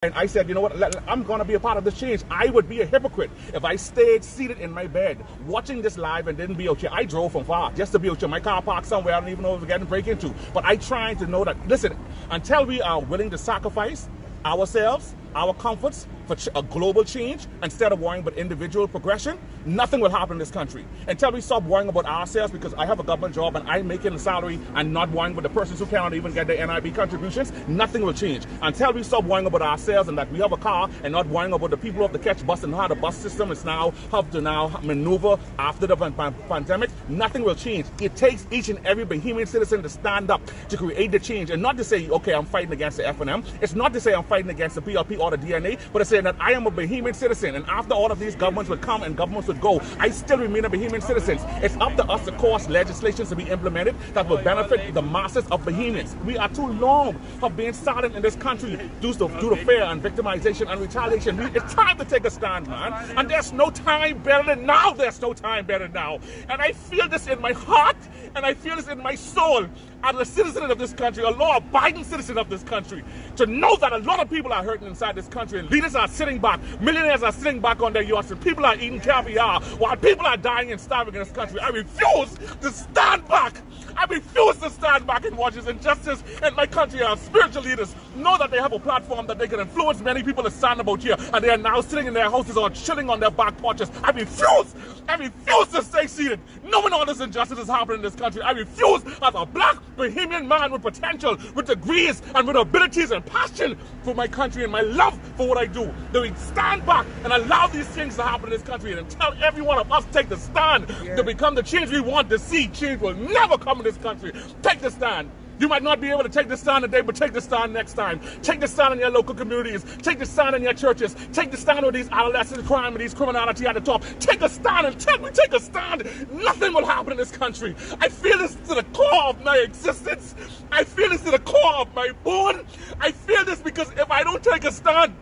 And I said, you know what, I'm going to be a part of this change. I would be a hypocrite if I stayed seated in my bed watching this live and didn't be out here. I drove from far just to be out here. My car parked somewhere I don't even know if we're getting break into. But I trying to know that, listen, until we are willing to sacrifice ourselves, our comforts for a global change, instead of worrying about individual progression, nothing will happen in this country. Until we stop worrying about ourselves, because I have a government job and I'm making a salary and not worrying about the persons who cannot even get their NIB contributions, nothing will change. Until we stop worrying about ourselves and that we have a car and not worrying about the people who have to catch bus and how the bus system is now have to now maneuver after the pandemic, nothing will change. It takes each and every Bahamian citizen to stand up to create the change, and not to say, okay, I'm fighting against the FNM. It's not to say I'm fighting against the PLP or the DNA, but to say that I am a Bahamian citizen, and after all of these governments would come and governments would go, I still remain a Bahamian citizen. It's up to us to cause legislations to be implemented that will benefit the masses of Bahamians. We are too long of being silent in this country due to fear and victimization and retaliation. It's time to take a stand, man. And there's no time better than now. There's no time better now. And I feel this in my heart, and I feel this in my soul, as a citizen of this country, a law-abiding citizen of this country, to know that a lot of people are hurting inside this country, and leaders are sitting back, millionaires are sitting back on their yachts, and people are eating caviar while people are dying and starving in this country. I refuse to stand back. I refuse to stand back and watch this injustice in my country. Our spiritual leaders know that they have a platform that they can influence many people to stand about here, and they are now sitting in their houses or chilling on their back porches. I refuse to stay seated, knowing all this injustice is happening in this country. I refuse, as a black Bahamian man with potential, with degrees, and with abilities and passion for my country and my love for what I do, that we stand back and allow these things to happen in this country, and until every one of us take the stand to become the change we want to see, change will never come in this country. Take the stand. You might not be able to take the stand today, but take the stand next time. Take the stand in your local communities. Take the stand in your churches. Take the stand with these adolescent crime and these criminality at the top. Take a stand, and until we take a stand, nothing will happen in this country. I feel this to the core of my existence. I feel this to the core of my bone. I feel this because if I don't take a stand,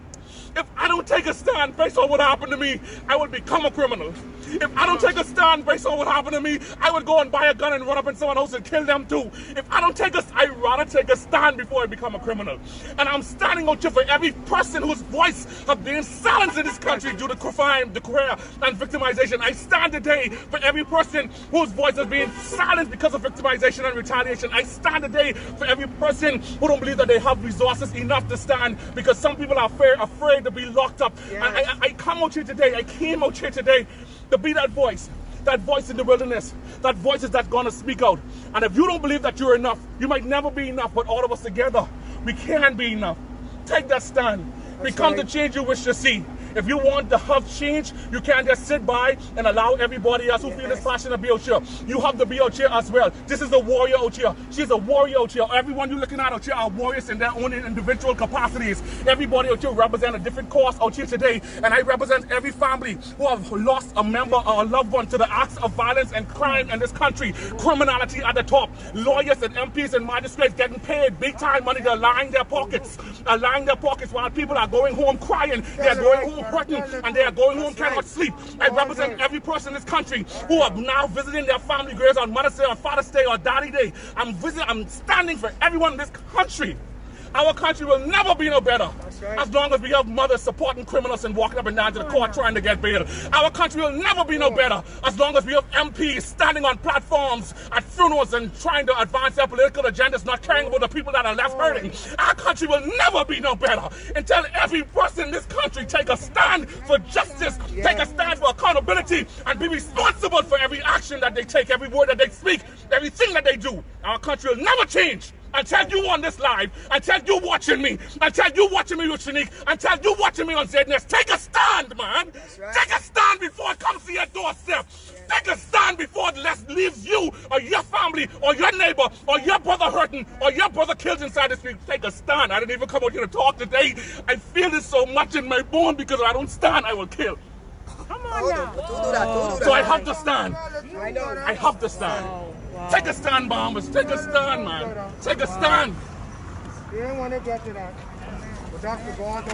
based on what happened to me, I would become a criminal. If I don't take a stand based on what happened to me, I would go and buy a gun and run up in someone else and kill them too. If I don't take I'd rather take a stand before I become a criminal. And I'm standing out here for every person whose voice has been silenced in this country due to crime, and victimization. I stand today for every person whose voice has been silenced because of victimization and retaliation. I stand today for every person who don't believe that they have resources enough to stand, because some people are afraid to be locked up. Yes. And I came out here today to be that voice in the wilderness, that voice that's going to speak out. And if you don't believe that you're enough, you might never be enough, but all of us together, we can be enough. Take that stand. Become the change you wish to see. If you want to have change, you can't just sit by and allow everybody else who feel this passion to be out here. You have to be out here as well. This is a warrior out here. She's a warrior out here. Everyone you're looking at out here are warriors in their own individual capacities. Everybody out here represents a different cause out here today. And I represent every family who have lost a member or a loved one to the acts of violence and crime in this country. Criminality at the top. Lawyers and MPs and magistrates getting paid big time money to line their pockets. While people are going home crying. They are going home hurting, and they are going home cannot sleep. I represent every person in this country who are now visiting their family graves on Mother's Day, on Father's Day, or Daddy Day. I'm standing for everyone in this country. Our country will never be no better as long as we have mothers supporting criminals and walking up and down to the court trying to get bail. Our country will never be no better as long as we have MPs standing on platforms at funerals and trying to advance their political agendas, not caring about the people that are left hurting. Our country will never be no better until every person in this country take a stand for justice, take a stand for accountability, and be responsible for every action that they take, every word that they speak, everything that they do. Our country will never change until you on this live, until you watching me, until you watching me with Shanique, until you watching me on ZNS. Take a stand, man. Right. Take a stand before it comes to your doorstep. Take a stand before it leaves you or your family or your neighbor or your brother hurting or your brother killed inside the street. Take a stand. I didn't even come out here to talk today. I feel this so much in my bone because if I don't stand, I will kill. Come on now. So I have to stand. I have to stand. Wow. Take a stand, bombers. Take a stand, man. Take a stand. You didn't want to get to that. But that's the God.